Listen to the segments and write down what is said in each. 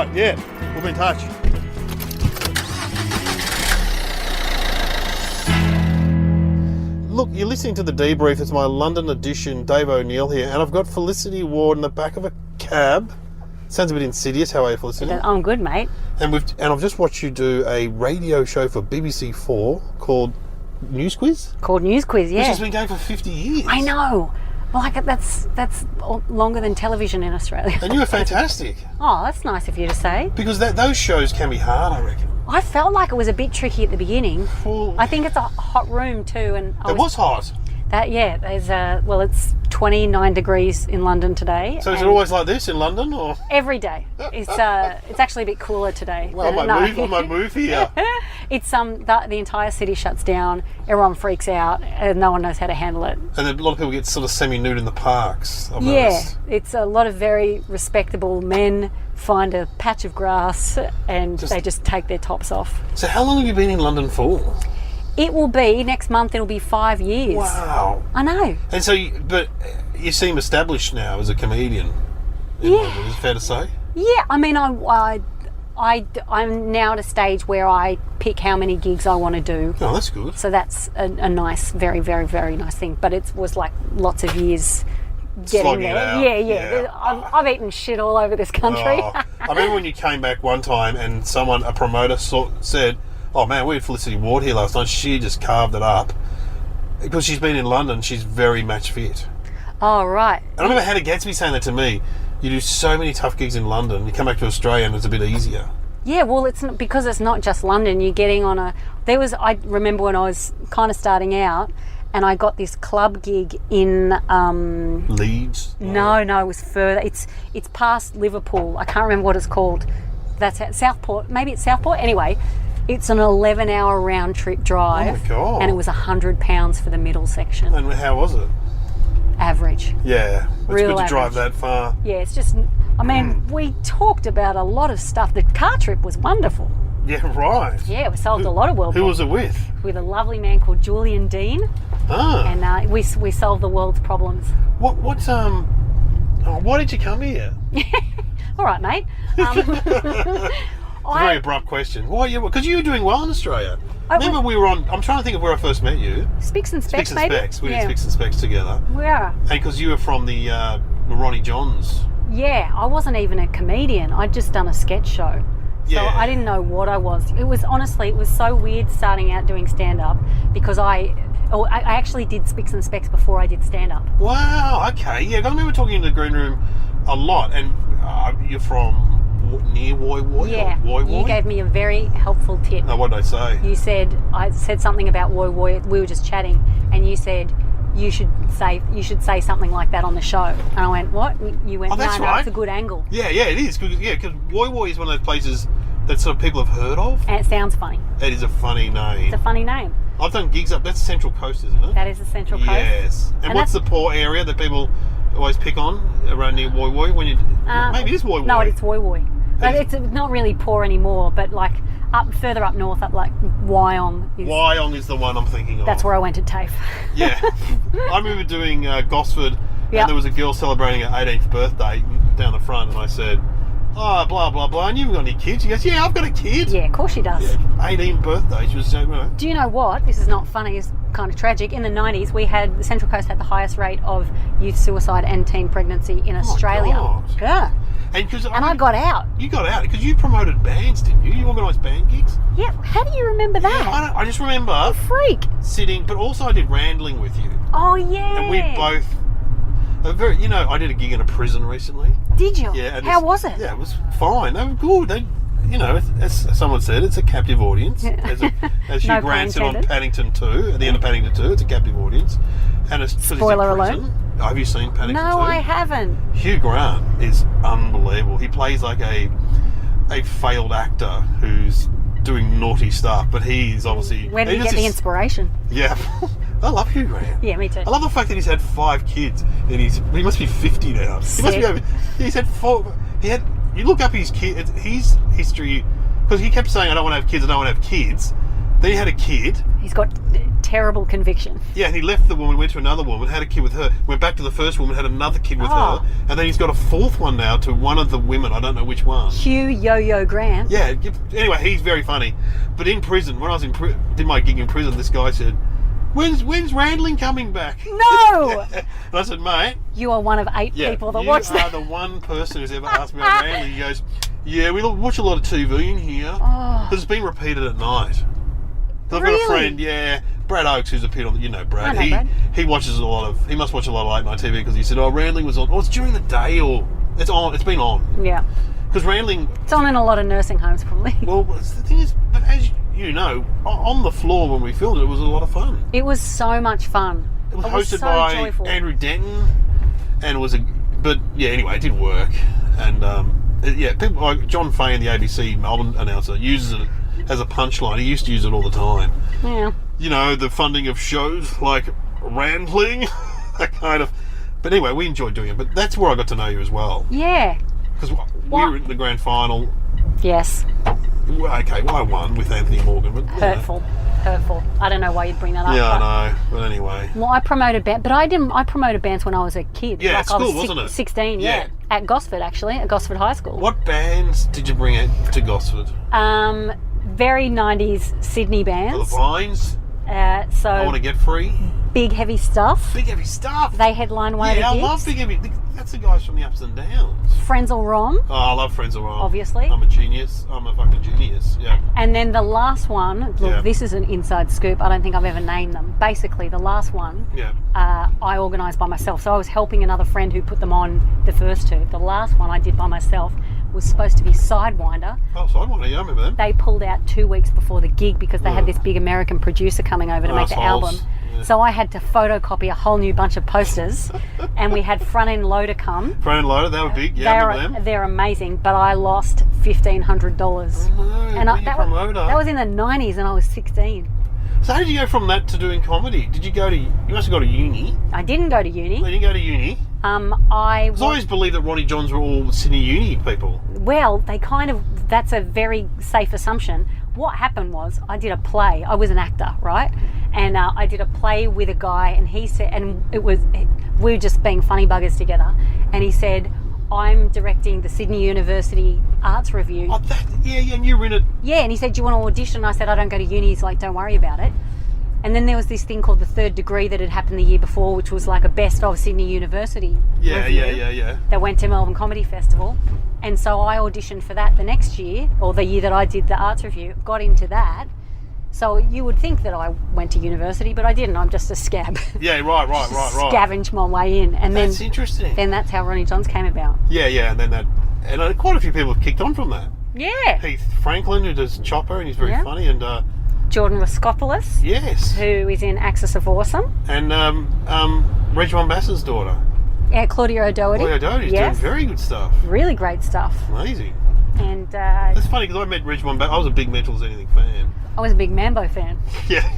right, yeah. We'll be in touch. Look, you're listening to The Debrief. It's my London edition. Dave O'Neill here. And I've got Felicity Ward in the back of a cab. Sounds a bit insidious. How are you, Felicity? I'm good, mate. And I've just watched you do a radio show for BBC 4 called News Quiz. Called News Quiz, yeah. Which has been going for 50 years. I know. Like, that's longer than television in Australia. And you were fantastic. Oh, that's nice of you to say. Because those shows can be hard, I reckon. I felt like it was a bit tricky at the beginning. Well, I think it's a hot room too, and it was hot. It's 29 degrees in London today. So is it always like this in London, or every day? It's actually a bit cooler today. Well, I might move here. It's the entire city shuts down. Everyone freaks out, and no one knows how to handle it. And a lot of people get sort of semi-nude in the parks. I've Yeah, noticed. it's a lot of very respectable men find a patch of grass and they just take their tops off. So how long have you been in London for? It will be, next month it'll be 5 years. Wow. I know. And so, but you seem established now as a comedian in London, is it fair to say? Yeah, I mean, I'm now at a stage where I pick how many gigs I want to do. Oh, that's good. So that's a nice, very, very, very nice thing. But it was like lots of years getting Slogging there. it out. Yeah. I've eaten shit all over this country. Oh, I remember when you came back one time and a promoter said, "Oh man, we had Felicity Ward here last night. She just carved it up." Because she's been in London, she's very match fit. Oh, right. And I remember Hannah Gadsby saying that to me. You do so many tough gigs in London, you come back to Australia and it's a bit easier. Yeah, well, it's not, because it's not just London. You're getting on I remember when I was kind of starting out, and I got this club gig in Leeds? No, it was further. It's past Liverpool. I can't remember what it's called. That's at Southport. Maybe it's Southport. Anyway, it's an 11-hour round trip drive. Oh my God. And it was £100 for the middle section. And how was it? Average. Yeah, it's Real good to drive average. that far. Yeah, it's just, I mean, we talked about a lot of stuff. The car trip was wonderful. Yeah, right. Yeah, we solved a lot of world Who problems. was it with? With a lovely man called Julian Dean. Ah. And we solved the world's problems. Why did you come here? All right, mate. It's a very abrupt question. Why? Because you were doing well in Australia. Remember we were on, I'm trying to think of where I first met you. Spicks and Specs, Spicks and Specs. We did Spicks and Specs together. We are. And because you were from the Ronnie Johns. Yeah, I wasn't even a comedian. I'd just done a sketch show. So Yeah. I didn't know what I was. It was so weird starting out doing stand-up because I actually did Spicks and Specs before I did stand-up. Wow, okay. Yeah, I remember talking in the green room a lot. And you're from near Woy Woy? Yeah, Woy Woy? you gave me a very helpful tip. No, what did I say? I said something about Woy Woy. We were just chatting, and you said you should say something like that on the show. And I went, what? You went, that's no, right. it's a good angle. Yeah, it is. Because Woy Woy is one of those places that sort of people have heard of. And it sounds funny. It is a funny name. It's a funny name. I've done gigs up. That's Central Coast, isn't it? That is the Central Coast. Yes. And what's the poor area that people always pick on around near Woy Woy? Maybe it is Woy Woy. No, it's Woy Woy. But it's not really poor anymore. But like further up north, up like Wyong. Wyong is the one I'm thinking of. That's where I went at TAFE. Yeah. I remember doing Gosford, Yep. and there was a girl celebrating her 18th birthday down the front, and I said, "Oh, blah blah blah." And you haven't got any kids? She goes, "Yeah, I've got a kid." Yeah, of course she does. Yeah, 18th birthday. She was saying, "Well." Do you know what? This is not funny. It's kind of tragic. In the 90s, the Central Coast had the highest rate of youth suicide and teen pregnancy in Australia. God. Yeah. And I got out. You got out because you promoted bands, didn't you? You organised band gigs. Yeah. How do you remember that? Yeah, I just remember Freak. sitting, but also I did Randling with you, Oh yeah. and we both. I did a gig in a prison recently. Did you? Yeah. And How was it? Yeah, it was fine. They were good. As someone said, it's a captive audience. As Hugh No Grant said pun on Paddington 2, at the end of Paddington 2, it's a captive audience. And it's Spoiler alert. Have you seen Paddington 2? No, I haven't. Hugh Grant is unbelievable. He plays like a failed actor who's doing naughty stuff, but he's obviously... Where did you get the inspiration? Yeah. I love Hugh Grant. Yeah, me too. I love the fact that he's had 5 kids and he must be 50 now. He must be over... He's had 4... You look up his history, because he kept saying, I don't want to have kids. Then he had a kid. He's got terrible conviction. Yeah, and he left the woman, went to another woman, had a kid with her, went back to the first woman, had another kid with her, and then he's got a fourth one now to one of the women. I don't know which one. Hugh Yo-Yo Grant. Yeah. Anyway, he's very funny. But in prison, when I was did my gig in prison, this guy said, "When's Randling coming back?" No. And I said, "Mate, you are one of 8 people that watch you are that. the one person who's ever asked me about Randling." He goes, "Yeah, we watch a lot of TV in here because it's been repeated at night." I've got a friend, Brad Oakes, who's appeared on. You know Brad. I know Brad. He watches a lot of. He must watch a lot of late night TV because he said, "Oh, Randling was on. Oh, it's during the day or it's on. It's been on." Yeah. Because Randling. It's on in a lot of nursing homes, probably. Well, the thing is, but as you know, on the floor when we filmed it, it was a lot of fun. It was so much fun. It was hosted by joyful. Andrew Denton, and it was but anyway, it didn't work. And people like John Fahey, the ABC Melbourne announcer, uses it as a punchline. He used to use it all the time. Yeah. You know, the funding of shows like Randling, that kind of. But anyway, we enjoyed doing it. But that's where I got to know you as well. Yeah. Because we were in the grand final. Yes. Okay, well, I won with Anthony Morgan, but Hurtful. I don't know why you'd bring that up. Yeah, I know. But anyway. Well, I promoted bands, but I didn't. I promoted bands when I was a kid. Yeah, like at school, I was wasn't it? 16. Yeah. At Gosford, actually, at Gosford High School. What bands did you bring out to Gosford? Very 90s Sydney Oh, the bands. Vines. So I Want to Get Free. Big Heavy Stuff. Big Heavy Stuff. They headlined one of the Yeah, I gigs. love Big Heavy. That's the guys from the Ups and Downs. Frenzal Rom. Oh, I love Friends of Rome. Obviously. I'm a genius. I'm a fucking genius. Yeah. And then the last one, look, Yeah. this is an inside scoop. I don't think I've ever named them. Basically, the last one, Yeah. I organised by myself. So I was helping another friend who put them on the first two. The last one I did by myself was supposed to be Sidewinder. Oh, Sidewinder, yeah, I remember them. They pulled out 2 weeks before the gig because they had this big American producer coming over to make the album. Yeah. So I had to photocopy a whole new bunch of posters, and we had Front End Loader come. Front End Loader, they were big. Yeah, I remember them. They're amazing, but I lost $1,500. Oh, no, And that was in the 90s, and I was 16. So how did you go from that to doing comedy? Did you go to? You must have gone to uni. I didn't go to uni. You didn't go to uni. I always believed that Ronnie Johns were all Sydney uni people. Well, that's a very safe assumption. What happened was I did a play. I was an actor, right? And I did a play with a guy, and he said, and we were just being funny buggers together. And he said, "I'm directing the Sydney University Arts Review." Oh, and you were in it. Yeah, and he said, "Do you want to audition?" I said, "I don't go to uni." He's like, "Don't worry about it." And then there was this thing called the Third Degree that had happened the year before, which was like a best of Sydney University review that went to Melbourne Comedy Festival. And so I auditioned for that the next year, or the year that I did the arts review, got into that. So you would think that I went to university, but I didn't. I'm just a scab. Yeah, right. Scavenged my way in. And That's then, interesting. Then that's how Ronnie Johns came about. Yeah, and then and quite a few people have kicked on from that. Yeah. Heath Franklin, who does Chopper, and he's very funny, and Jordan Raskopoulos. Yes. Who is in Axis of Awesome. And Reg Mombassa's daughter. Yeah, Claudia O'Doherty. Claudia O'Doherty's doing very good stuff. Really great stuff. Amazing. And that's funny because I met Reg Mombassa. I was a big Mentals Anything fan. I was a big Mambo fan. Yeah.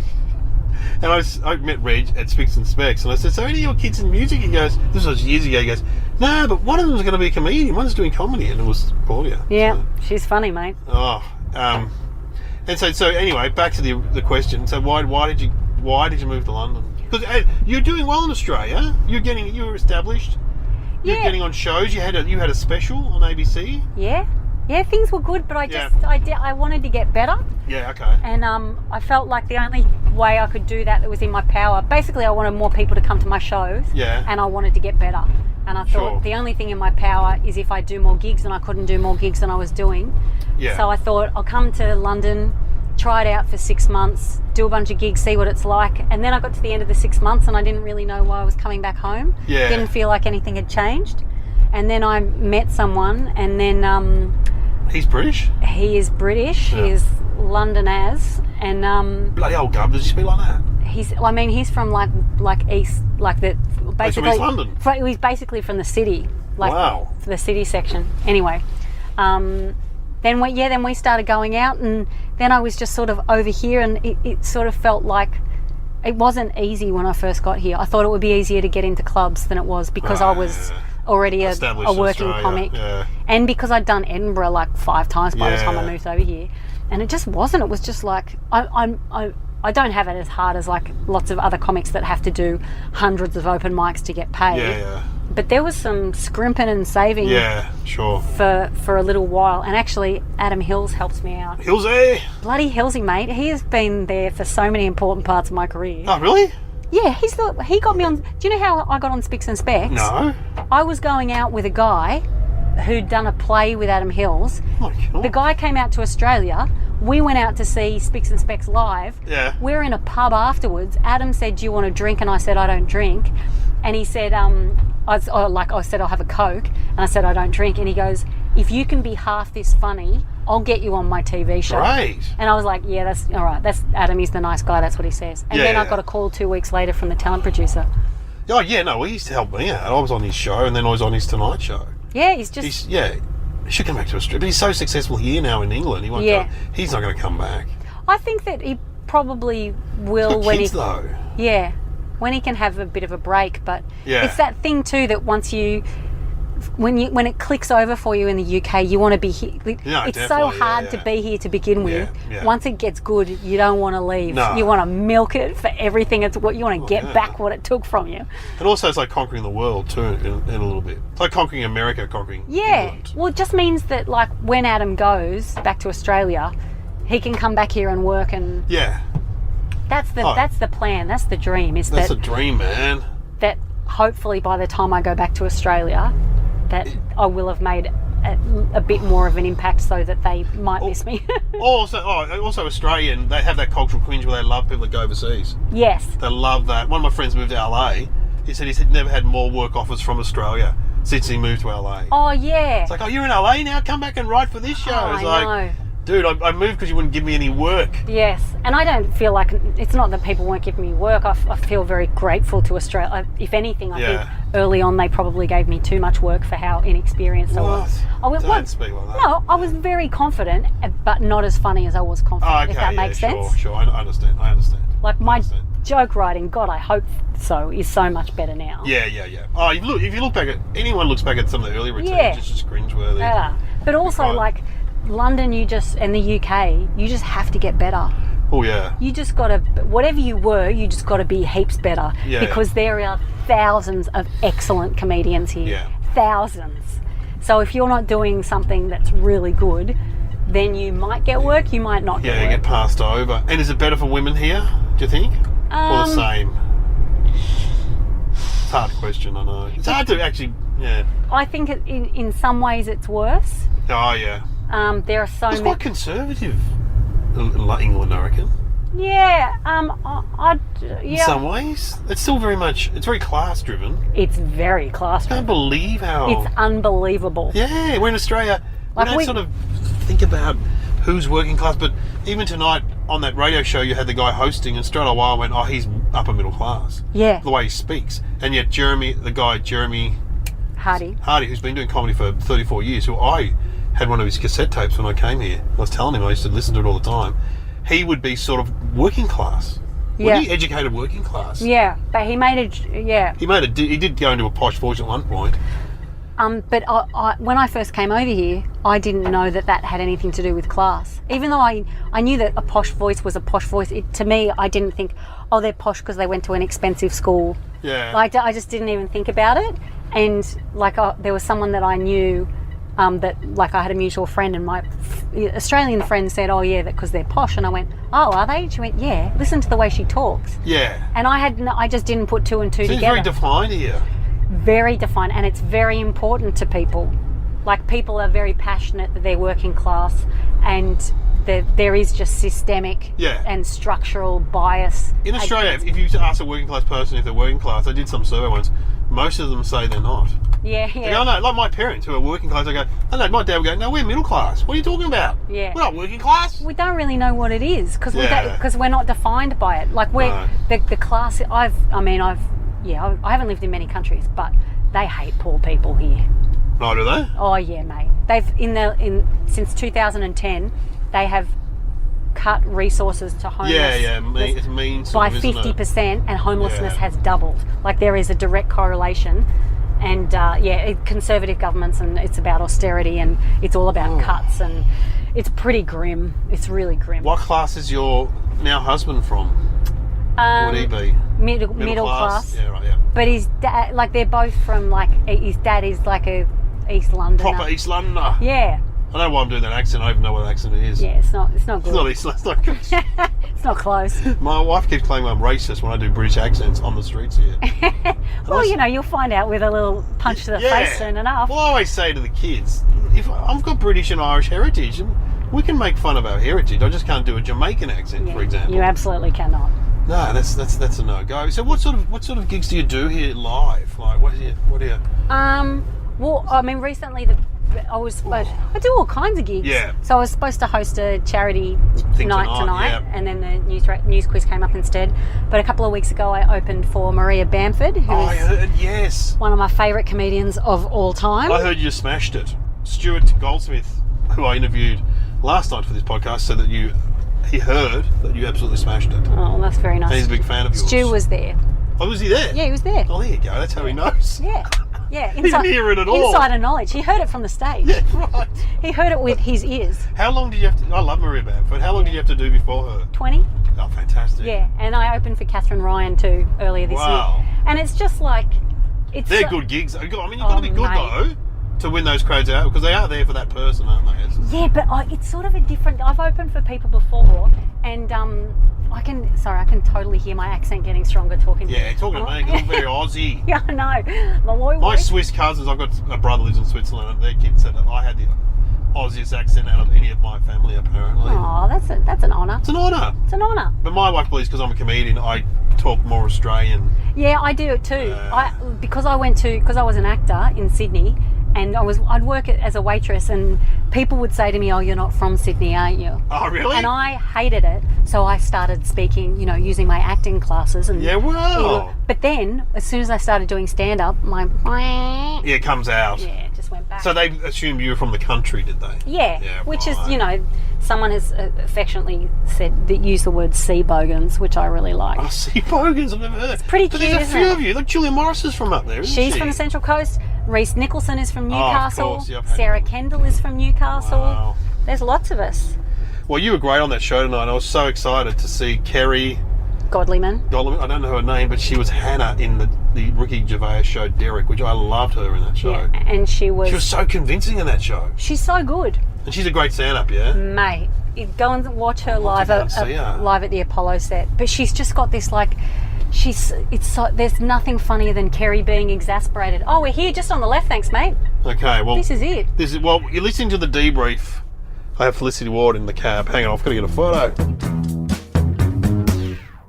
And I met Reg at Spicks and Specs, and I said, "So any of your kids in music?" He goes, this was years ago, he goes, "No, but one of them was going to be a comedian, one's doing comedy," and it was Claudia. Yeah, so. She's funny, mate. And so anyway, back to the question. So why did you move to London? Because you're doing well in Australia. You were established. You're getting on shows. You had a special on ABC. Yeah, things were good, but I wanted to get better. Yeah, okay. And I felt like the only way I could do that was in my power. Basically, I wanted more people to come to my shows. Yeah. And I wanted to get better. And I thought the only thing in my power is if I do more gigs, and I couldn't do more gigs than I was doing. Yeah. So I thought I'll come to London, try it out for 6 months, do a bunch of gigs, see what it's like. And then I got to the end of the 6 months and I didn't really know why I was coming back home. Yeah. Didn't feel like anything had changed. And then I met someone, and then he's British? He is British. Yeah. He is London as, and bloody old gub, does he speak like that? He's from like east, like the basically East London. He's basically from the city, like the city section. Anyway, then we started going out, and then I was just sort of over here, and it sort of felt like it wasn't easy when I first got here. I thought it would be easier to get into clubs than it was because I was already a working comic, and because I'd done Edinburgh like 5 times by the time I moved over here, and it just wasn't. It was just like I don't have it as hard as like lots of other comics that have to do hundreds of open mics to get paid. Yeah. But there was some scrimping and saving. Yeah, sure. For a little while, and actually Adam Hills helps me out. Hillsy! Bloody Hillsy, mate. He has been there for so many important parts of my career. Oh, really? Yeah, he got me on. Do you know how I got on Spicks and Specs? No. I was going out with a guy who'd done a play with Adam Hills. Oh, sure. The guy came out to Australia. We went out to see Spicks and Specs live. Yeah. We're in a pub afterwards. Adam said, "Do you want a drink?" And I said, "I don't drink." And he said, I said, "I'll have a Coke." And I said, "I don't drink." And he goes, "If you can be half this funny, I'll get you on my TV show." Great. And I was like, "Yeah, that's all right. That's Adam. He's the nice guy. That's what he says." And then I got a call 2 weeks later from the talent producer. Oh, yeah, no, he used to help me out. I was on his show, and then I was on his Tonight Show. Yeah, he's just... He should come back to Australia. But he's so successful here now in England. He's not going to come back. I think that he probably will when kids, though. Yeah, when he can have a bit of a break. But it's that thing too that once when it clicks over for you in the UK, you want to be here. It's so hard to be here to begin with. Yeah. Once it gets good, you don't want to leave. No. You want to milk it for everything. It's what you want to get back what it took from you. And also, it's like conquering the world too, in a little bit. It's like conquering America, conquering England. Well, it just means that like when Adam goes back to Australia, he can come back here and work and That's the plan. That's the dream. That's the dream, man. That hopefully by the time I go back to Australia, that I will have made a bit more of an impact so that they might miss me. also Australian, they have that cultural cringe where they love people that go overseas. Yes. They love that. One of my friends moved to LA. He said he's never had more work offers from Australia since he moved to LA. Oh, yeah. It's like, you're in LA now? Come back and write for this show. Oh, it's I like, know. Dude, I moved because you wouldn't give me any work. Yes, and I don't feel like, it's not that people won't give me work. I feel very grateful to Australia. If anything, I think early on they probably gave me too much work for how inexperienced I was. Don't speak like that. No, I was very confident, but not as funny as I was confident, if that makes sense. Sure, I understand. Like my joke writing, God, I hope so, is so much better now. Yeah. Oh, if you look back at, anyone looks back at some of the early routines, it's just cringeworthy. Yeah, but also like London, and the UK, you just have to get better. Oh yeah. You just got to, whatever you were, you just got to be heaps better. Because there are thousands of excellent comedians here. Yeah. Thousands. So if you're not doing something that's really good, then you might get work, you might not get work. Yeah, you get passed over. And is it better for women here, do you think? Or the same? It's a hard question, I know. It's hard to actually, I think in some ways it's worse. Oh, yeah. There are so many... It's quite conservative, England, I reckon. Yeah, In some ways. It's still it's very class-driven. It's very class-driven. I can't believe how... It's unbelievable. Yeah, we're in Australia. We don't sort of think about who's working class, but even tonight on that radio show you had the guy hosting, and straight away I went, oh, he's upper middle class. Yeah. The way he speaks. And yet Jeremy Hardy, who's been doing comedy for 34 years, who I had one of his cassette tapes when I came here. I was telling him I used to listen to it all the time. He would be sort of working class. Yeah. He educated working class. Yeah, but he made it. Yeah. He did go into a posh voice at one point. But when I first came over here, I didn't know that had anything to do with class. Even though I knew that a posh voice was a posh voice, to me, I didn't think, oh, they're posh because they went to an expensive school. Yeah. Like, I just didn't even think about it. And like, there was someone that I knew. That like I had a mutual friend, and my Australian friend said, oh yeah, that because they're posh. And I went, oh, are they? She went, yeah, listen to the way she talks. Yeah. And I just didn't put two and two together. It's very defined here. Very defined, and it's very important to people. Like, people are very passionate that they're working class, and there is just systemic and structural bias. In Australia, if you ask a working class person if they're working class, I did some survey once, most of them say they're not. Yeah. They go, no, like my parents who are working class, I go, oh no, my dad would go, no, we're middle class. What are you talking about? Yeah. We're not working class. We don't really know what it is because we're not defined by it. Like, the class, I haven't lived in many countries, but they hate poor people here. Oh, do they? Oh yeah, mate. They've since 2010, they have cut resources to homeless. It's mean by 50%, and homelessness has doubled. Like, there is a direct correlation. And conservative governments, and it's about austerity, and it's all about cuts, and it's pretty grim. It's really grim. What class is your now husband from? Would he be? Middle class. Yeah, right, yeah. But his dad, like they're both from like, his dad is like a East Londoner. Proper East Londoner. Yeah. I don't know why I'm doing that accent. I don't even know what accent it is. Yeah, it's not good. It's not East London. It's not good. It's not close. My wife keeps claiming I'm racist when I do British accents on the streets here. Well, you'll find out with a little punch to the face soon enough. Well, I always say to the kids, if I've got British and Irish heritage, and we can make fun of our heritage. I just can't do a Jamaican accent, for example. You absolutely cannot. No, that's a no-go. So what sort of gigs do you do here live? Like, what do you? Well, I mean, recently I do all kinds of gigs. Yeah. So I was supposed to host a charity night tonight, yeah. and then the news quiz came up instead. But a couple of weeks ago, I opened for Maria Bamford, who is one of my favourite comedians of all time. I heard you smashed it. Stuart Goldsmith, who I interviewed last night for this podcast, said that he heard that you absolutely smashed it. Oh, that's very nice. And he's a big fan of yours. Stu was there. Oh, was he there? Yeah, he was there. Oh, there you go. That's how he knows. Yeah. Yeah, he didn't hear it at all. Insider knowledge. He heard it from the stage. Yeah, right. He heard it with his ears. How long did you have to... I love Maria Bamford. How long did you have to do before her? 20. Oh, fantastic. Yeah, and I opened for Catherine Ryan too earlier this year. And it's just like... They're good gigs. I mean, you've got to be good, though, to win those crowds out, because they are there for that person, aren't they? Yeah, but it's sort of a different... I've opened for people before, and I can totally hear my accent getting stronger talking to you. Yeah, talking to me, because I'm very Aussie. Yeah, I know. My Swiss cousins, I've got a brother lives in Switzerland, and their kids said that I had the Aussiest accent out of any of my family, apparently. Oh, that's an honour. It's an honour. It's an honour. But my wife believes because I'm a comedian, I talk more Australian. Yeah, I do it too. Because I was an actor in Sydney, and I'd work as a waitress, and people would say to me, "Oh, you're not from Sydney, are you?" Oh, really? And I hated it, so I started speaking, using my acting classes. And but then, as soon as I started doing stand-up, it comes out. Yeah, it just went back. So they assumed you were from the country, did they? Yeah, which is, someone has affectionately used the word sea bogans, which I really like. Oh, sea bogans, I've never heard. It's pretty cute, isn't it? There's a few of you. Look, Julia Morris is from up there, isn't she? She's from the Central Coast. Reese Nicholson is from Newcastle. Of course. Yep, Sarah Kendall is from Newcastle. Wow. There's lots of us. Well, you were great on that show tonight. I was so excited to see Kerry Godlyman. I don't know her name, but she was Hannah in the Ricky Gervais show Derek, which I loved her in that show. Yeah, and she was so convincing in that show. She's so good. And she's a great stand-up, yeah? Mate, go and watch her live at the Apollo set. But she's just got this there's nothing funnier than Kerry being exasperated. Oh, we're here just on the left, thanks, mate. Okay, well... This is it. You're listening to the debrief. I have Felicity Ward in the cab. Hang on, I've got to get a photo.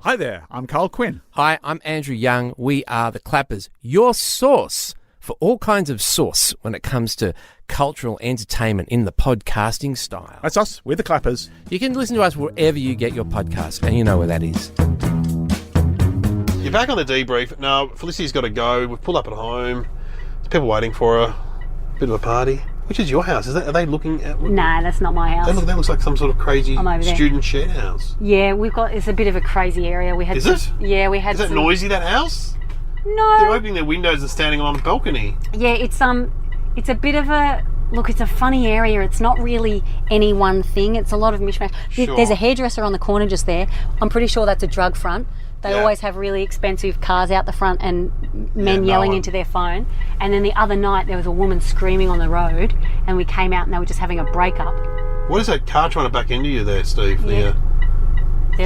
Hi there, I'm Karl Quinn. Hi, I'm Andrew Young. We are the Clappers, your source for all kinds of sauce when it comes to cultural entertainment in the podcasting style. That's us, we're the Clappers. You can listen to us wherever you get your podcast, and you know where that is. You're back on the debrief. Now, Felicity's got to go. We've pulled up at home. There's people waiting for her. Bit of a party. Which is your house? Are they looking at... Nah, that's not my house. That looks like some sort of crazy student shed house. Yeah, it's a bit of a crazy area. Is it? Yeah, we had Is it noisy, that house? No. They're opening their windows and standing on the balcony. Yeah, it's a bit of a... Look, it's a funny area. It's not really any one thing. It's a lot of mishmash. Sure. There's a hairdresser on the corner just there. I'm pretty sure that's a drug front. They always have really expensive cars out the front and men yelling into their phone. And then the other night there was a woman screaming on the road, and we came out and they were just having a breakup. What is that car trying to back into you there, Steve? Yeah.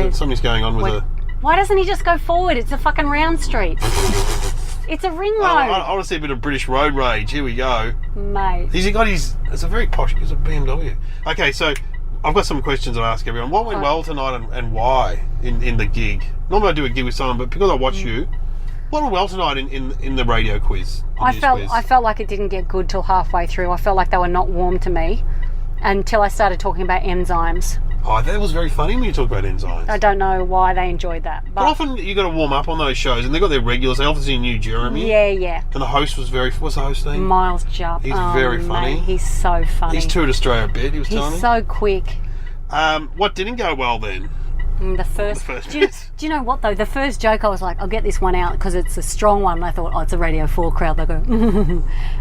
Something's going on with Why doesn't he just go forward? It's a fucking round street. It's a ring road. I want to see a bit of British road rage. Here we go. Mate. It's a very posh, it's a BMW. Okay, so I've got some questions I ask everyone. What went well tonight and why in the gig? Normally I do a gig with someone, but because I watch you, what went well tonight in the radio quiz? I felt like it didn't get good till halfway through. I felt like they were not warm to me until I started talking about enzymes. Oh, that was very funny when you talk about enzymes. I don't know why they enjoyed that. But often you got to warm up on those shows, and they've got their regulars. They obviously knew Jeremy. Yeah. And the host was what's the host name? Miles Jupp. He's very funny. Mate, he's so funny. He's toured Australia a bit, he was telling me. He's so quick. What didn't go well then? The first do you know what though? The first joke I was like, I'll get this one out because it's a strong one. And I thought, it's a Radio 4 crowd. They go,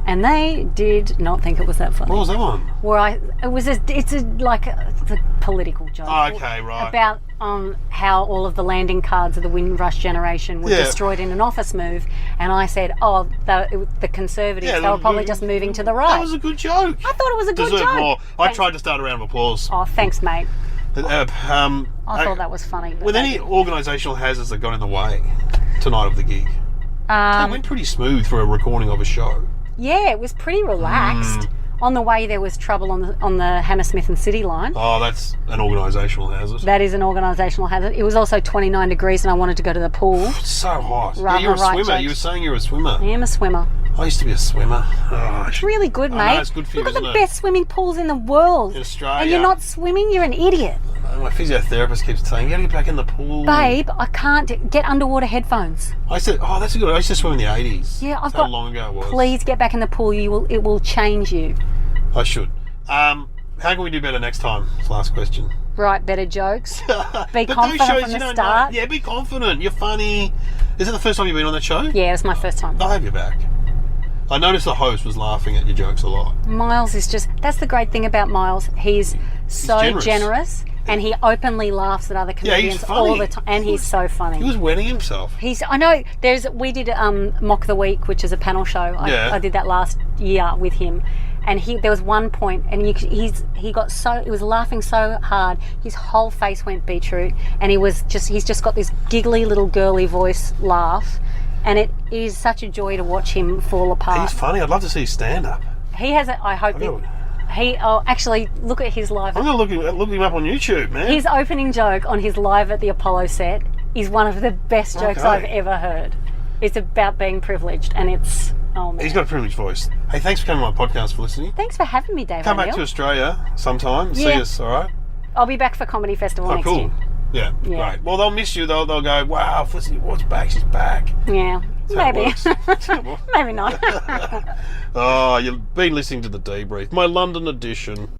and they did not think it was that funny. What was that one? Where it's a political joke. Oh, okay, right. About how all of the landing cards of the Windrush generation were destroyed in an office move, and I said, "Oh, the Conservatives, they were probably just moving to the right." That was a good joke. I thought it was a good joke. More. I tried to start a round of applause. Oh, thanks, mate. I thought that was funny. With any organisational hazards that got in the way tonight of the gig, it went pretty smooth for a recording of a show. Yeah, it was pretty relaxed. On the way, there was trouble on the Hammersmith and City line. Oh, that's an organisational hazard. That is an organisational hazard. It was also 29 degrees and I wanted to go to the pool. It's so hot. You're a swimmer. Jokes. You were saying you're a swimmer. I am a swimmer. I used to be a swimmer. Oh, it's really good, mate. I know, it's good for you, Look at isn't the it? best swimming pools in the world. In Australia. And you're not swimming, you're an idiot. My physiotherapist keeps saying, get back in the pool. Babe, I can't get underwater headphones. I said, oh, that's a good. I used to swim in the 80s. Yeah, That's how long ago it was. Please get back in the pool. It will change you. I should. How can we do better next time? It's the last question. Write better jokes. Be But confident those shows, from you the don't start. know. Yeah, be confident. You're funny. Is it the first time you've been on that show? Yeah, it was my first time. I'll have you back. I noticed the host was laughing at your jokes a lot. Miles is that's the great thing about Miles. He's so generous and he openly laughs at other comedians all the time. And he's so funny. He was wetting himself. I know, we did Mock the Week, which is a panel show. I did that last year with him. And there was one point, and he was laughing so hard, his whole face went beetroot, and he's just got this giggly little girly voice laugh, and it is such a joy to watch him fall apart. He's funny. I'd love to see his stand-up. He has I hope actually, look at his live. I'm going to look him up on YouTube, man. His opening joke on his Live at the Apollo set is one of the best jokes I've ever heard. It's about being privileged, and it's... Oh, man. He's got a privileged voice. Hey, thanks for coming on my podcast, Felicity. Thanks for having me, Dave. Come back to Australia sometime. See us, all right? I'll be back for Comedy Festival next year. Yeah, great. Well, they'll miss you. They'll go, wow, Felicity Ward's back. She's back. Yeah, maybe. Maybe not. Oh, you've been listening to The Debrief, my London edition.